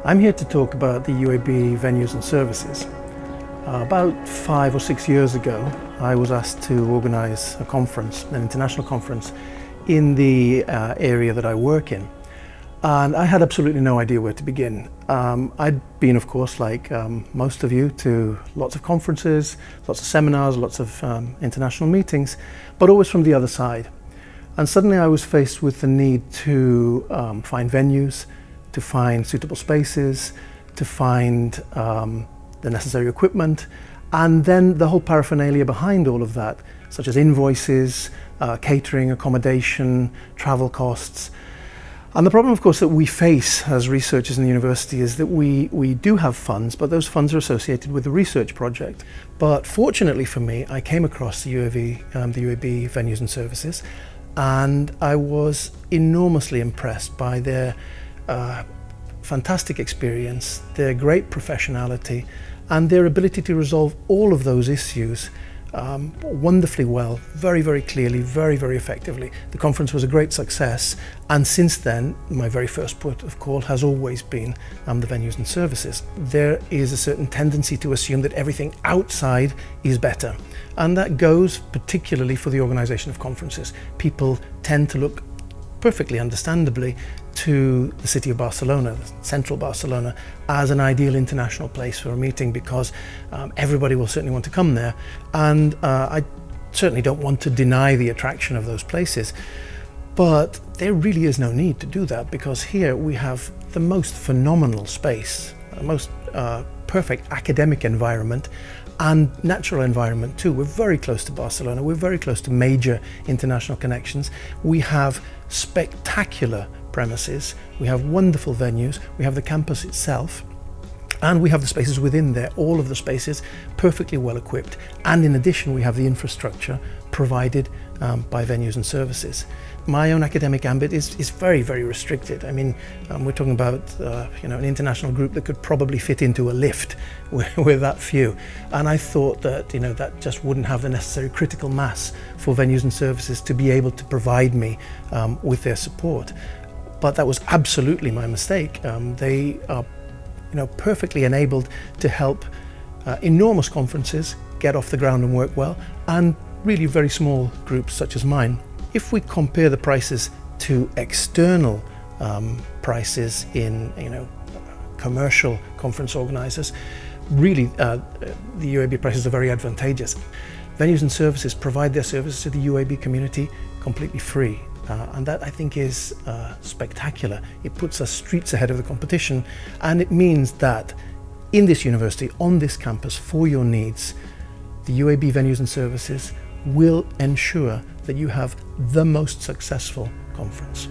I'm here to talk about the UAB venues and services. About 5 or 6 years ago, I was asked to organise a conference, an international conference, in the area that I work in. And I had absolutely no idea where to begin. I'd been, of course, like most of you, to lots of conferences, lots of seminars, lots of international meetings, but always from the other side. And suddenly I was faced with the need to find venues, to find suitable spaces, to find the necessary equipment, and then the whole paraphernalia behind all of that, such as invoices, catering, accommodation, travel costs. And the problem, of course, that we face as researchers in the university is that we do have funds, but those funds are associated with the research project. But fortunately for me, I came across the UAB Venues and Services, and I was enormously impressed by their fantastic experience, their great professionality, and their ability to resolve all of those issues wonderfully well, very, very clearly, very, very effectively. The conference was a great success, and since then, my very first port of call has always been the venues and services. There is a certain tendency to assume that everything outside is better, and that goes particularly for the organisation of conferences. People tend to look, perfectly understandably, to the city of Barcelona, central Barcelona, as an ideal international place for a meeting, because everybody will certainly want to come there, and I certainly don't want to deny the attraction of those places, but there really is no need to do that, because here we have the most phenomenal space, the most perfect academic environment and natural environment too. We're very close to Barcelona, we're very close to major international connections, we have spectacular premises, we have wonderful venues, we have the campus itself, and we have the spaces within there, all of the spaces perfectly well equipped, and in addition we have the infrastructure provided by venues and services. My own academic ambit is very, very restricted. I mean, we're talking about an international group that could probably fit into a lift with that few, and I thought that that just wouldn't have the necessary critical mass for venues and services to be able to provide me with their support. But that was absolutely my mistake. They are perfectly enabled to help enormous conferences get off the ground and work well, and really very small groups such as mine. If we compare the prices to external prices in commercial conference organisers, really the UAB prices are very advantageous. Venues and services provide their services to the UAB community completely free. And that, I think, is spectacular. It puts us streets ahead of the competition, and it means that in this university, on this campus, for your needs, the UAB Venues and Services will ensure that you have the most successful conference.